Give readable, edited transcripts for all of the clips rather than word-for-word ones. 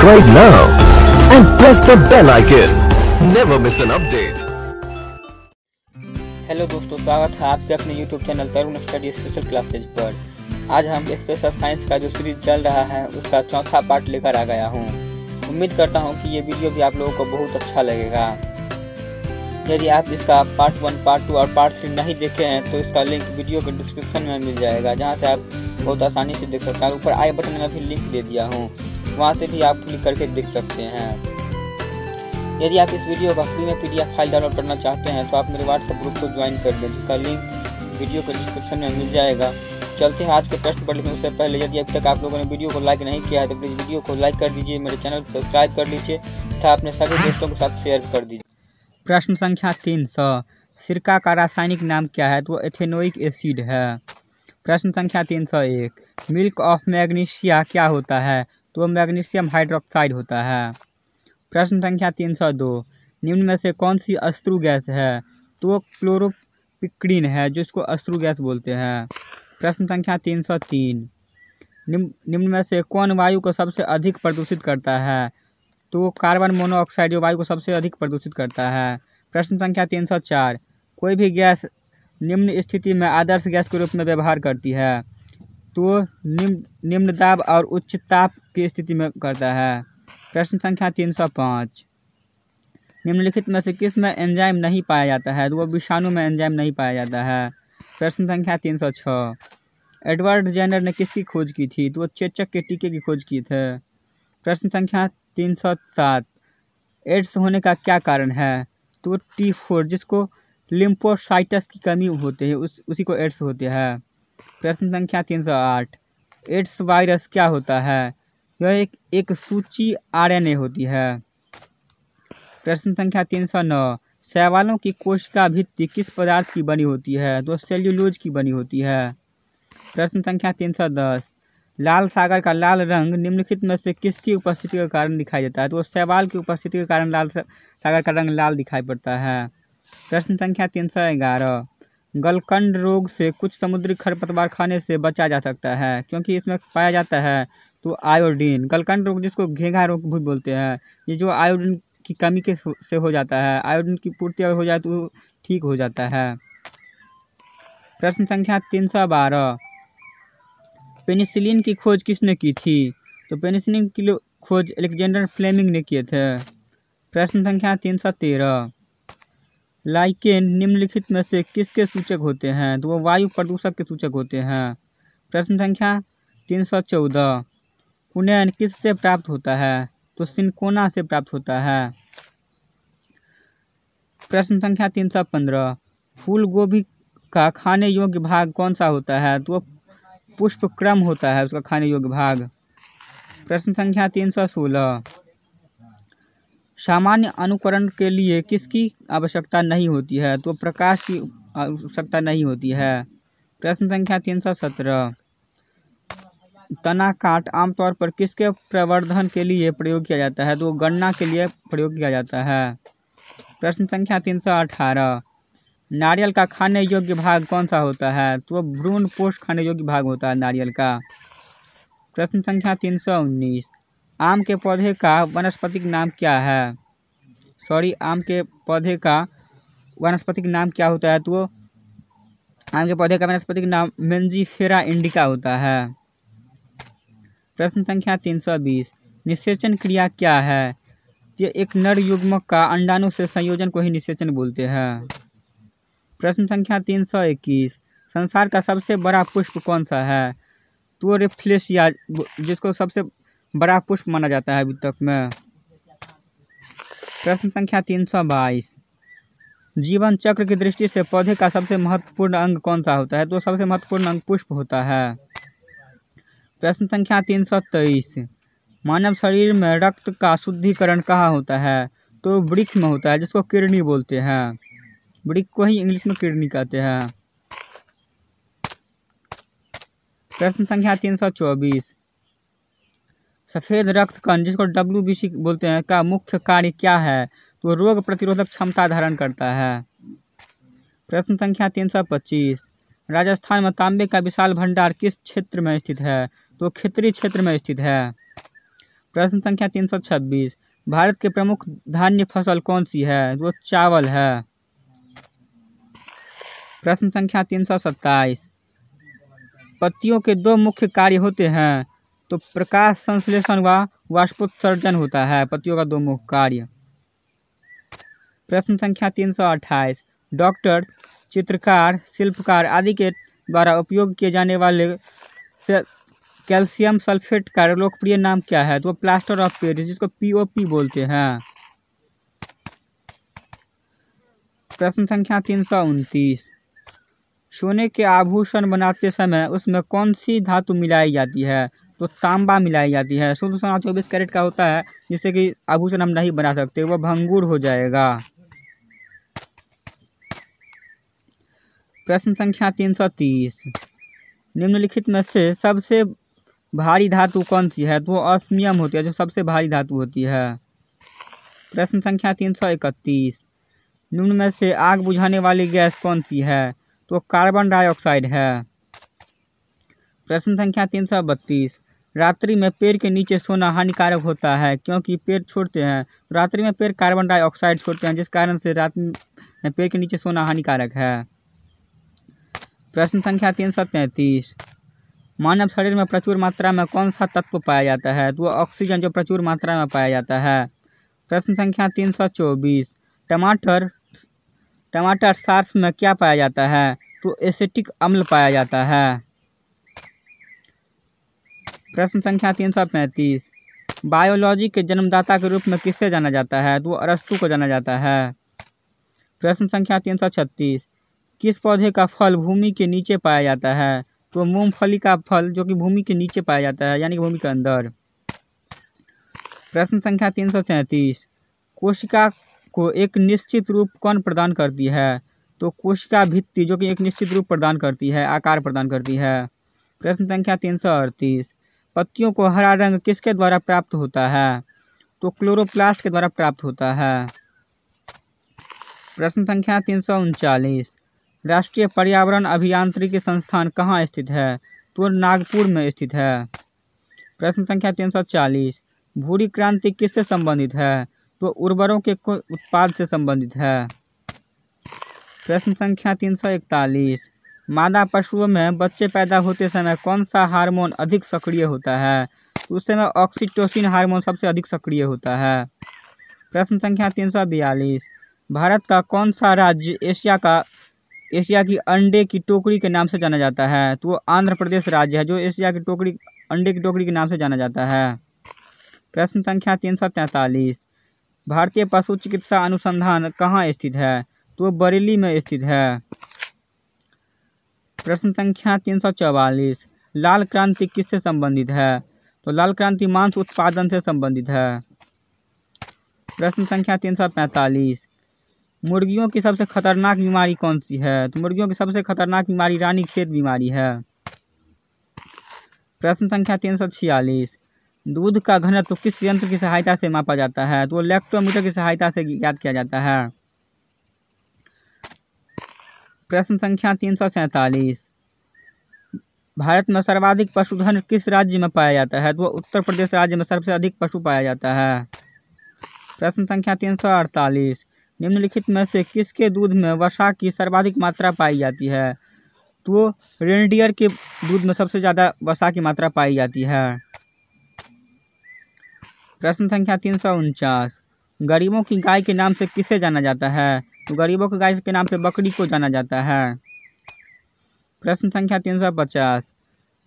Subscribe now and press the bell icon. Never miss an update. Hello दोस्तों, स्वागत है आपके अपने YouTube चैनल तरुण स्टडी स्पेशल क्लासेज पर। आज हम स्पेशल साइंस का जो सीरीज चल रहा है उसका चौथा पार्ट लेकर आ गया हूँ। उम्मीद करता हूँ कि ये वीडियो भी आप लोगों को बहुत अच्छा लगेगा। यदि आप इसका पार्ट 1, पार्ट 2 और पार्ट 3 नहीं देखे हैं तो इसका लिंक वीडियो के डिस्क्रिप्शन में मिल जाएगा, जहाँ से आप बहुत आसानी से देख सकते हैं। ऊपर आई बटन में भी लिंक दे दिया हूँ, वहाँ से भी आप क्लिक करके देख सकते हैं। यदि आप इस वीडियो का फ्री में PDF फाइल डाउनलोड करना चाहते हैं तो आप मेरे व्हाट्सएप ग्रुप को ज्वाइन कर लें, जिसका लिंक वीडियो के डिस्क्रिप्शन में मिल जाएगा। चलते हैं आज के प्रश्न पर, लेकिन उससे पहले यदि अभी तक आप लोगों ने वीडियो को लाइक नहीं किया है तो प्लीज़ वीडियो को लाइक कर दीजिए, मेरे चैनल को सब्सक्राइब कर लीजिए तथा अपने सभी दोस्तों के साथ शेयर कर दीजिए। प्रश्न संख्या 300, सिरका का रासायनिक नाम क्या है? तो एथेनोइक एसिड है। प्रश्न संख्या 301, मिल्क ऑफ मैग्नीशिया क्या होता है? तो मैग्नीशियम हाइड्रोक्साइड होता है। प्रश्न संख्या 302, निम्न में से कौन सी अश्रु गैस है? तो क्लोरोपिक्रीन है, जिसको अश्रु गैस बोलते हैं। प्रश्न संख्या 303, निम्न में से कौन वायु को सबसे अधिक प्रदूषित करता है? तो कार्बन मोनोऑक्साइड वायु को सबसे अधिक प्रदूषित करता है। प्रश्न संख्या 304, कोई भी गैस निम्न स्थिति में आदर्श गैस के रूप में व्यवहार करती है? तो निम्न दाब और उच्च ताप की स्थिति में करता है। प्रश्न संख्या 305, निम्नलिखित में से किस में एंजाइम नहीं पाया जाता है? तो वो विषाणु में एंजाइम नहीं पाया जाता है। प्रश्न संख्या 306, एडवर्ड जेनर ने किसकी खोज की थी? तो वो चेचक के टीके की खोज की थे। प्रश्न संख्या 307, एड्स होने का क्या कारण है? तो T4, जिसको लिम्फोसाइट्स की कमी होती है उसी को एड्स होते हैं। प्रश्न संख्या 308, एड्स वायरस क्या होता है? यह एक सूची RNA होती है। प्रश्न संख्या 309, शैवालों की कोशिका भित्ति किस पदार्थ की बनी होती है? तो सेल्यूलोज की बनी होती है। प्रश्न संख्या 310, लाल सागर का लाल रंग निम्नलिखित में से किसकी उपस्थिति के कारण दिखाई देता है? तो शैवाल की उपस्थिति के कारण लाल सागर का रंग लाल दिखाई पड़ता है। प्रश्न संख्या 311, गलकंड रोग से कुछ समुद्री खरपतवार खाने से बचा जा सकता है, क्योंकि इसमें पाया जाता है तो आयोडीन। गलकंड रोग, जिसको घेंघा रोग भी बोलते हैं, ये जो आयोडीन की कमी से हो जाता है। आयोडीन की पूर्ति अगर हो जाए तो ठीक हो जाता है। प्रश्न संख्या 312, पेनिसिलिन की खोज किसने की थी? तो पेनिसिलिन की खोज अलेक्जेंडर फ्लेमिंग ने किए थे। प्रश्न संख्या 313, लाइकेन निम्नलिखित में से किसके सूचक होते हैं? तो वो वायु प्रदूषक के सूचक होते हैं। प्रश्न संख्या 314, पुनः किससे प्राप्त होता है? तो सिनकोना से प्राप्त होता है। प्रश्न संख्या 315, फूल गोभी का खाने योग्य भाग कौन सा होता है? तो पुष्प क्रम होता है उसका खाने योग्य भाग। प्रश्न संख्या 316, सामान्य अनुकरण के लिए किसकी आवश्यकता नहीं होती है? तो प्रकाश की आवश्यकता नहीं होती है। प्रश्न संख्या 317, तना काट आमतौर पर किसके प्रवर्धन के लिए प्रयोग किया जाता है? तो गन्ना के लिए प्रयोग किया जाता है। प्रश्न संख्या 318, नारियल का खाने योग्य भाग कौन सा होता है? तो भ्रूण पोष्ट खाने योग्य भाग होता है नारियल का। प्रश्न संख्या 319, आम के पौधे का वानस्पतिक नाम क्या है? आम के पौधे का वानस्पतिक नाम क्या होता है? तो आम के पौधे का वानस्पतिक नाम मेंजीफेरा इंडिका होता है। प्रश्न संख्या 320, निषेचन क्रिया क्या है? ये एक नर युग्मक का अंडाणु से संयोजन को ही निषेचन बोलते हैं। प्रश्न संख्या 321, संसार का सबसे बड़ा पुष्प कौन सा है? तो रेफ्लेशिया, जिसको सबसे बड़ा पुष्प माना जाता है अभी तक में। प्रश्न संख्या 322, जीवन चक्र की दृष्टि से पौधे का सबसे महत्वपूर्ण अंग कौन सा होता है? तो सबसे महत्वपूर्ण अंग पुष्प होता है। प्रश्न संख्या 323, मानव शरीर में रक्त का शुद्धिकरण कहाँ होता है? तो वृक्क में होता है, जिसको किडनी बोलते हैं। वृक्क को ही इंग्लिश में किडनी कहते हैं। प्रश्न संख्या 324, सफेद रक्त कण, जिसको WBC बोलते हैं, का मुख्य कार्य क्या है? तो रोग प्रतिरोधक क्षमता धारण करता है। प्रश्न संख्या 325, राजस्थान में तांबे का विशाल भंडार किस क्षेत्र में स्थित है? तो क्षेत्रीय क्षेत्र में स्थित है। प्रश्न संख्या 326, भारत के प्रमुख धान्य फसल कौन सी है? वो चावल है। प्रश्न संख्या 327, पत्तियों के दो मुख्य कार्य होते हैं, तो प्रकाश संश्लेषण व वाष्पोत्सर्जन होता है पत्तियों का दो मुख्य कार्य। प्रश्न संख्या 328, डॉक्टर, चित्रकार, शिल्पकार आदि के द्वारा उपयोग किए जाने वाले से कैल्शियम सल्फेट का लोकप्रिय नाम क्या है? तो प्लास्टर ऑफ पेरिस, जिसको पीओपी बोलते हैं। प्रश्न संख्या 329, सोने के आभूषण बनाते समय उसमें कौन सी धातु मिलाई जाती है? तो तांबा मिलाई जाती है। शुद्ध सोना 24 कैरेट का होता है, जिससे कि आभूषण हम नहीं बना सकते, वह भंगुर हो जाएगा। प्रश्न संख्या 330, निम्नलिखित में से सबसे भारी धातु कौन सी है? तो ऑस्मियम होती है, जो सबसे भारी धातु होती है। प्रश्न संख्या 331, निम्न में से आग बुझाने वाली गैस कौन सी है? तो कार्बन डाइऑक्साइड है। प्रश्न संख्या 332, रात्रि में पेड़ के नीचे सोना हानिकारक होता है, क्योंकि पेड़ छोड़ते हैं। रात्रि में पेड़ कार्बन डाइऑक्साइड छोड़ते हैं, जिस कारण से रात में पेड़ के नीचे सोना हानिकारक है। प्रश्न संख्या 333, मानव शरीर में प्रचुर मात्रा में कौन सा तत्व पाया जाता है? तो ऑक्सीजन, जो प्रचुर मात्रा में पाया जाता है। प्रश्न संख्या 324, टमाटर सॉस में क्या पाया जाता है? तो एसिटिक अम्ल पाया जाता है। प्रश्न संख्या 335, बायोलॉजी के जन्मदाता के रूप में किसे जाना जाता है? तो अरस्तु को जाना जाता है। प्रश्न संख्या 336, किस पौधे का फल भूमि के नीचे पाया जाता है? तो मूंगफली का फल, जो कि भूमि के नीचे पाया जाता है, यानी कि भूमि के अंदर। प्रश्न संख्या 337, कोशिका को एक निश्चित रूप कौन प्रदान करती है? तो कोशिका भित्ति, जो कि एक निश्चित रूप प्रदान करती है, आकार प्रदान करती है। प्रश्न संख्या 338, पत्तियों को हरा रंग किसके द्वारा प्राप्त होता है? तो क्लोरोप्लास्ट के द्वारा प्राप्त होता है। प्रश्न संख्या 339, राष्ट्रीय पर्यावरण अभियांत्रिकी संस्थान कहाँ स्थित है? तो नागपुर में स्थित है। प्रश्न संख्या 340, भूरी क्रांति किससे संबंधित है? तो उर्वरों के उत्पाद से संबंधित है। प्रश्न संख्या 341, मादा पशुओं में बच्चे पैदा होते समय कौन सा हार्मोन अधिक सक्रिय होता है? तो उस समय ऑक्सीटोसिन हार्मोन सबसे अधिक सक्रिय होता है। प्रश्न संख्या 342, भारत का कौन सा राज्य एशिया की अंडे की टोकरी के नाम से जाना जाता है? तो आंध्र प्रदेश राज्य है, जो एशिया की अंडे की टोकरी के नाम से जाना जाता है। प्रश्न संख्या 343, भारतीय पशु चिकित्सा अनुसंधान कहाँ स्थित है? तो बरेली में स्थित है। प्रश्न संख्या 344, लाल क्रांति किससे संबंधित है? तो लाल क्रांति मांस उत्पादन से संबंधित है। प्रश्न संख्या 345, मुर्गियों की सबसे खतरनाक बीमारी कौन सी है? तो मुर्गियों की सबसे खतरनाक बीमारी रानीखेत बीमारी है। प्रश्न संख्या 346, दूध का घनत्व किस यंत्र की सहायता से मापा जाता है? तो लैक्टोमीटर की सहायता से ज्ञात किया जाता है। प्रश्न संख्या 347, भारत में सर्वाधिक पशुधन किस राज्य में पाया जाता है? तो उत्तर प्रदेश राज्य में सबसे अधिक पशु पाया जाता है। प्रश्न संख्या 348, निम्नलिखित में से किसके दूध में वसा की सर्वाधिक मात्रा पाई जाती है? तो रेनडियर के दूध में सबसे ज़्यादा वसा की मात्रा पाई जाती है। प्रश्न संख्या 349, गरीबों की गाय के नाम से किसे जाना जाता है? तो गरीबों की गाय के नाम से बकरी को जाना जाता है। प्रश्न संख्या 350,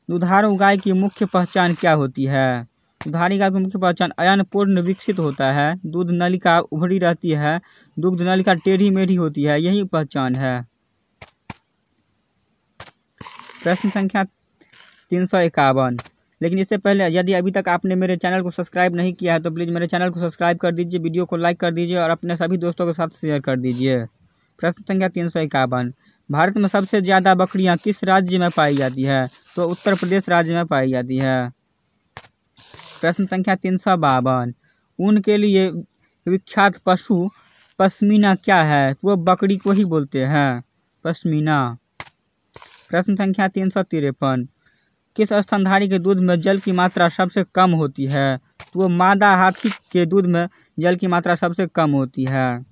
दुधारू गाय की मुख्य पहचान क्या होती है? दुधारी गाय की मुख्य पहचान अयन पूर्ण विकसित होता है, दूध नलिका उभरी रहती है, दुग्ध नलिका टेढ़ी मेढ़ी होती है, यही पहचान है। प्रश्न संख्या 351, लेकिन इससे पहले यदि अभी तक आपने मेरे चैनल को सब्सक्राइब नहीं किया है तो प्लीज़ मेरे चैनल को सब्सक्राइब कर दीजिए, वीडियो को लाइक कर दीजिए और अपने सभी दोस्तों के साथ शेयर कर दीजिए। प्रश्न संख्या 351, भारत में सबसे ज़्यादा बकरियां किस राज्य में पाई जाती है? तो उत्तर प्रदेश राज्य में पाई जाती है। प्रश्न संख्या 352, ऊन के लिए विख्यात पशु पश्मीना क्या है? वो बकरी को ही बोलते हैं, पश्मीना। प्रश्न संख्या 353, किस स्तनधारी के दूध में जल की मात्रा सबसे कम होती है? तो वो मादा हाथी के दूध में जल की मात्रा सबसे कम होती है।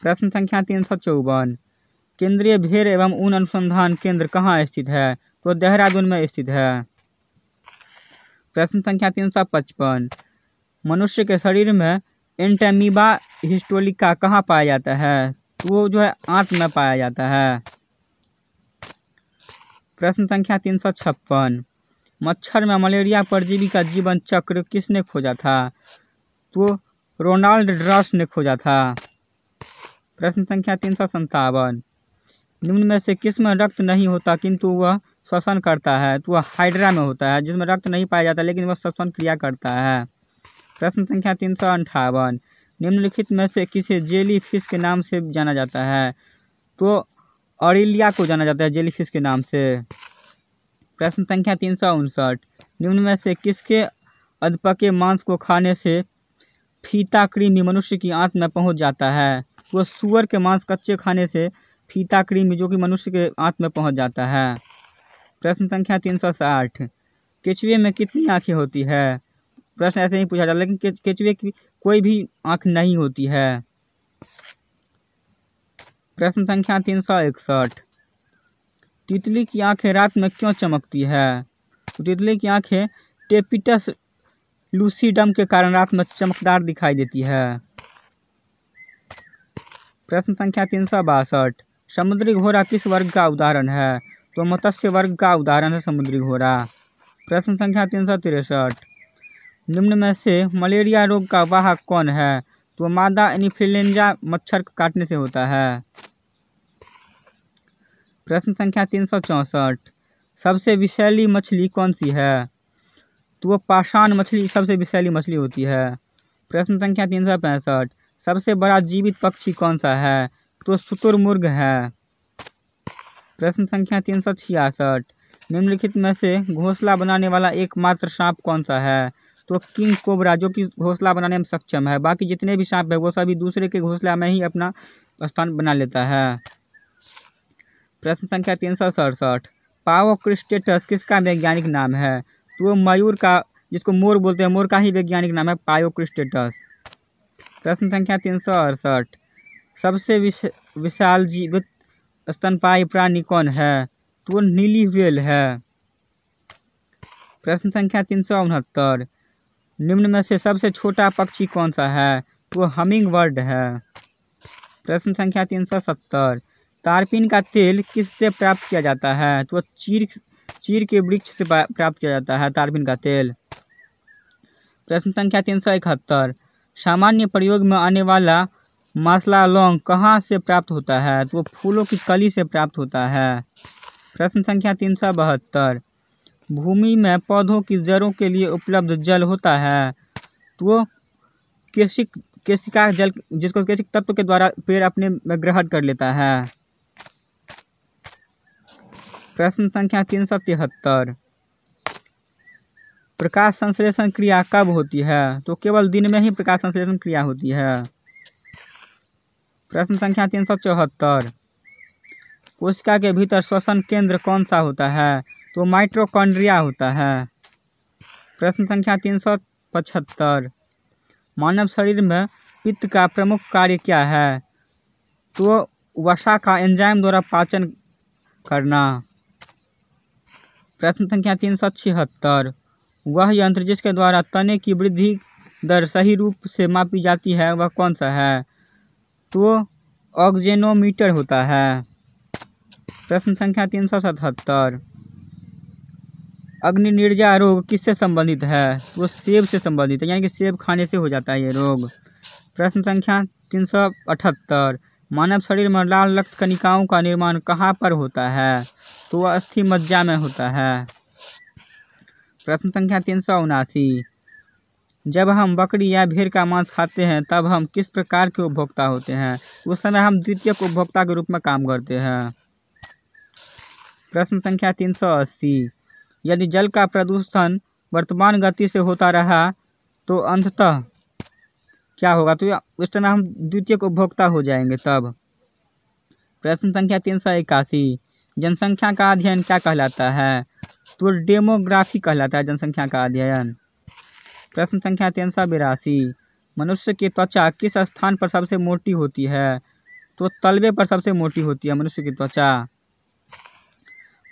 प्रश्न संख्या 354, केंद्रीय भेड़ एवं ऊन अनुसंधान केंद्र कहाँ स्थित है? तो देहरादून में स्थित है। प्रश्न संख्या 355, मनुष्य के शरीर में एंटेमीबा हिस्टोलिका कहाँ पाया जाता है? तो वो जो है आंत में पाया जाता है। प्रश्न संख्या 356, मच्छर में मलेरिया परजीवी का जीवन चक्र किसने खोजा था? तो रोनाल्ड ड्रॉस ने खोजा था। प्रश्न संख्या 357, निम्न में से किसमें रक्त नहीं होता किंतु वह श्वसन करता है? तो वह हाइड्रा में होता है, जिसमें रक्त नहीं पाया जाता लेकिन वह श्वसन क्रिया करता है। प्रश्न संख्या 358, निम्नलिखित में से किसे जेली फिश के नाम से जाना जाता है? तो ऑरिलिया को जाना जाता है जेली फिश के नाम से। प्रश्न संख्या 359, निम्न में से किसके अधपके मांस को खाने से फीता कृमि मनुष्य की आंत में पहुंच जाता है? वो सूअर के मांस कच्चे खाने से फीता कृमि जो कि मनुष्य के आंत में पहुंच जाता है। प्रश्न संख्या 360, केचुए में कितनी आंखें होती है? प्रश्न ऐसे ही पूछा जाता है, लेकिन केचुए की कोई भी आंख नहीं होती है। प्रश्न संख्या 361, तितली की आंखें रात में क्यों चमकती है? तो तितली की आंखें टेपिटस लूसीडम के कारण रात में चमकदार दिखाई देती है। प्रश्न संख्या 362, समुद्री घोड़ा किस वर्ग का उदाहरण है? तो मत्स्य वर्ग का उदाहरण है समुद्री घोड़ा। प्रश्न संख्या 363, निम्न में से मलेरिया रोग का वाहक कौन है? तो मादा इन्फ्लुएंजा मच्छर काटने से होता है। प्रश्न संख्या 364, सबसे विषैली मछली कौन सी है? तो वो पाषाण मछली सबसे विषैली मछली होती है। प्रश्न संख्या 365, सबसे बड़ा जीवित पक्षी कौन सा है? तो शुतुरमुर्ग है। प्रश्न संख्या 366, निम्नलिखित में से घोंसला बनाने वाला एकमात्र सांप कौन सा है? तो किंग कोबरा, जो कि घोंसला बनाने में सक्षम है। बाकी जितने भी सांप है वो सभी दूसरे के घोंसला में ही अपना स्थान बना लेता है। प्रश्न संख्या 367, पायोक्रिस्टेटस किसका वैज्ञानिक नाम है? तो वो मयूर का, जिसको मोर बोलते हैं, मोर का ही वैज्ञानिक नाम है पायोक्रिस्टेटस। प्रश्न संख्या 368, सबसे विशाल जीवित स्तनपायी प्राणी कौन है? तो वो नीली व्हेल है। प्रश्न संख्या 369, निम्न में से सबसे छोटा पक्षी कौन सा है? तो वो हमिंग बर्ड है। प्रश्न संख्या 370, तारपीन का तेल किससे प्राप्त किया जाता है? तो चीर के वृक्ष से प्राप्त किया जाता है तारपीन का तेल। प्रश्न संख्या 371, सामान्य प्रयोग में आने वाला मसाला लौंग कहाँ से प्राप्त होता है? तो वो फूलों की कली से प्राप्त होता है। प्रश्न संख्या 372, भूमि में पौधों की जड़ों के लिए उपलब्ध जल होता है? तो वो केशिका जल, जिसको केशिक तत्व के द्वारा पेड़ अपने में ग्रहण कर लेता है। प्रश्न संख्या 373, प्रकाश संश्लेषण क्रिया कब होती है? तो केवल दिन में ही प्रकाश संश्लेषण क्रिया होती है। प्रश्न संख्या 374, कोशिका के भीतर श्वसन केंद्र कौन सा होता है? तो माइटोकॉन्ड्रिया होता है। प्रश्न संख्या 375, मानव शरीर में पित्त का प्रमुख कार्य क्या है? तो वसा का एंजाइम द्वारा पाचन करना। प्रश्न संख्या 376, वह यंत्र जिसके द्वारा तने की वृद्धि दर सही रूप से मापी जाती है वह कौन सा है? तो ऑक्जेनोमीटर होता है। प्रश्न संख्या 377, अग्निनिर्जा रोग किससे संबंधित है? वो सेब से संबंधित है, यानी कि सेब खाने से हो जाता है ये रोग। प्रश्न संख्या 378, मानव शरीर में लाल रक्त कणिकाओं का निर्माण कहाँ पर होता है? तो वह अस्थि मज्जा में होता है। प्रश्न संख्या 379, जब हम बकरी या भेड़ का मांस खाते हैं तब हम किस प्रकार के उपभोक्ता होते हैं? उस समय हम द्वितीयक उपभोक्ता के रूप में काम करते हैं। प्रश्न संख्या 380, यदि जल का प्रदूषण वर्तमान गति से होता रहा तो अंततः क्या होगा? तो उस समय हम द्वितीयक उपभोक्ता हो जाएंगे तब। प्रश्न संख्या 381, जनसंख्या का अध्ययन क्या कहलाता है? तो डेमोग्राफी कहलाता है, जनसंख्या का अध्ययन। प्रश्न संख्या 382, मनुष्य की त्वचा किस स्थान पर सबसे मोटी होती है? तो तलवे पर सबसे मोटी होती है मनुष्य की त्वचा।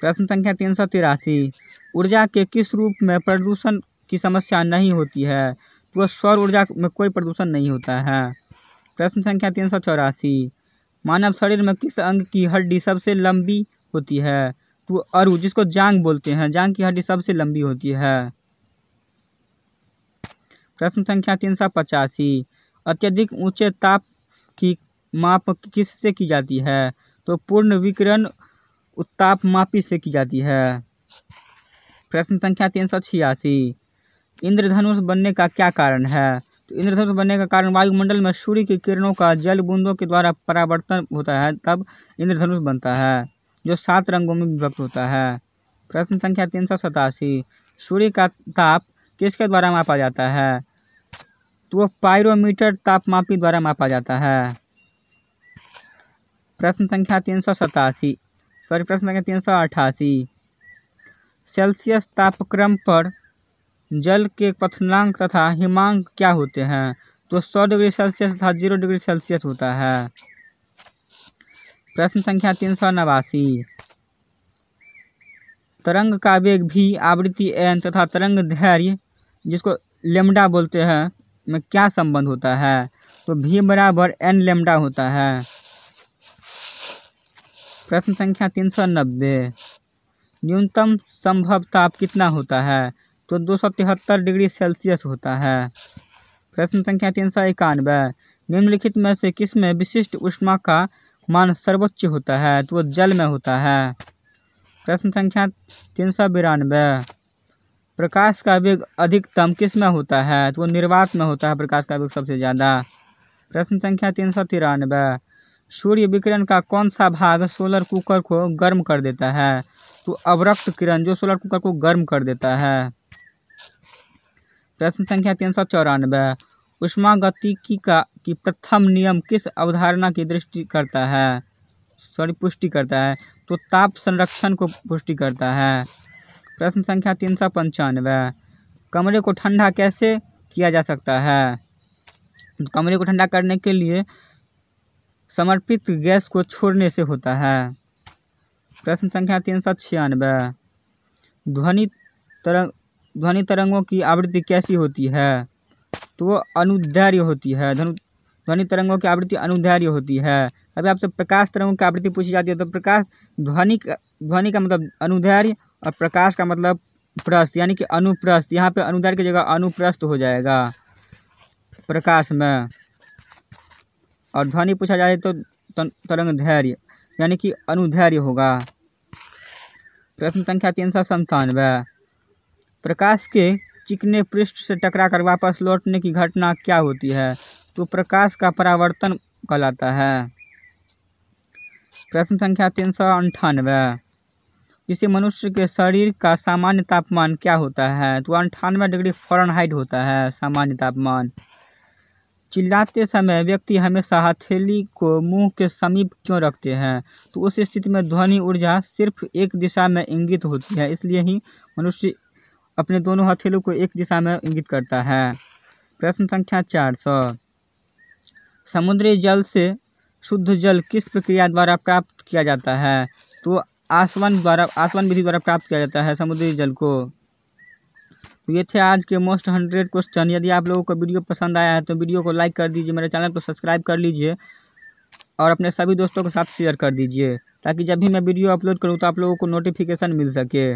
प्रश्न संख्या 383, ऊर्जा के किस रूप में प्रदूषण की समस्या नहीं होती है? तो सौर ऊर्जा में कोई प्रदूषण नहीं होता है। प्रश्न संख्या 384, मानव शरीर में किस अंग की हड्डी सबसे लंबी होती है? तो अरू, जिसको जांग बोलते हैं, जांग की हड्डी सबसे लंबी होती है। प्रश्न संख्या 385, अत्यधिक ऊंचे ताप की माप किससे की जाती है? तो पूर्ण विकिरण उत्तापमापी से की जाती है। प्रश्न संख्या 386, इंद्रधनुष बनने का क्या कारण है? तो इंद्रधनुष बनने का कारण वायुमंडल में सूर्य की किरणों का जल बूंदों के द्वारा परावर्तन होता है, तब इंद्रधनुष बनता है, जो 7 रंगों में विभक्त होता है। प्रश्न संख्या 387, सूर्य का ताप किसके द्वारा मापा जाता है? तो पायरोमीटर तापमापी द्वारा मापा जाता है। प्रश्न संख्या 388, सेल्सियस तापक्रम पर जल के क्वथनांक तथा हिमांक क्या होते हैं? तो 100 डिग्री सेल्सियस तथा 0 डिग्री सेल्सियस होता है। प्रश्न संख्या 389, तरंग का वेग भी, आवृत्ति n तथा तरंग दैर्घ्य, जिसको लेम्डा बोलते हैं, में क्या संबंध होता है? तो v बराबर n लेम्डा होता है। प्रश्न संख्या 390, न्यूनतम संभव ताप कितना होता है? तो 273 डिग्री सेल्सियस होता है। प्रश्न संख्या 391, निम्नलिखित में से किस में विशिष्ट ऊष्मा का मान सर्वोच्च होता है? तो जल में होता है। प्रश्न संख्या 392, प्रकाश का वेग अधिकतम किस में होता है? तो निर्वात में होता है प्रकाश का वेग सबसे ज़्यादा। प्रश्न संख्या 393, सूर्य विकिरण का कौन सा भाग सोलर कुकर को गर्म कर देता है? तो अवरक्त किरण, जो सोलर कुकर को गर्म कर देता है। प्रश्न संख्या 394, ऊष्मागतिकी की प्रथम नियम किस अवधारणा की पुष्टि करता है? तो ताप संरक्षण को पुष्टि करता है। प्रश्न संख्या 395, कमरे को ठंडा कैसे किया जा सकता है? कमरे को ठंडा करने के लिए समर्पित गैस को छोड़ने से होता है। प्रश्न संख्या 396, ध्वनि तरंगों की आवृत्ति कैसी होती है? तो वो अनुदैर्घ्य होती है। ध्वनि तरंगों की आवृत्ति अनुदैर्घ्य होती है। अभी आपसे प्रकाश तरंगों की आवृत्ति पूछी जाती है, तो प्रकाश ध्वनि का मतलब अनुदैर्घ्य और प्रकाश का मतलब प्रस्थ, यानी कि अनुप्रस्थ। यहाँ पे अनुदैर्घ्य की जगह अनुप्रस्थ हो जाएगा प्रकाश में। और ध्वनि पूछा जाए तो तरंग दैर्घ्य, यानी कि अनुदैर्घ्य होगा। प्रश्न संख्या 397, प्रकाश के चिकने पृष्ठ से टकराकर वापस लौटने की घटना क्या होती है? तो प्रकाश का परावर्तन कहलाता है। प्रश्न संख्या 398, किसी मनुष्य के शरीर का सामान्य तापमान क्या होता है? तो 98 डिग्री फ़ारेनहाइट होता है सामान्य तापमान। चिल्लाते समय व्यक्ति हमेशा हथेली को मुंह के समीप क्यों रखते हैं? तो उस स्थिति में ध्वनि ऊर्जा सिर्फ एक दिशा में इंगित होती है, इसलिए ही मनुष्य अपने दोनों हथेलियों को एक दिशा में इंगित करता है। प्रश्न संख्या 400, समुद्री जल से शुद्ध जल किस प्रक्रिया द्वारा प्राप्त किया जाता है? तो आसवन विधि द्वारा प्राप्त किया जाता है समुद्री जल को। तो ये थे आज के मोस्ट 100 क्वेश्चन। यदि आप लोगों को वीडियो पसंद आया है तो वीडियो को लाइक कर दीजिए, मेरे चैनल को सब्सक्राइब कर लीजिए और अपने सभी दोस्तों के साथ शेयर कर दीजिए, ताकि जब भी मैं वीडियो अपलोड करूँ तो आप लोगों को नोटिफिकेशन मिल सके।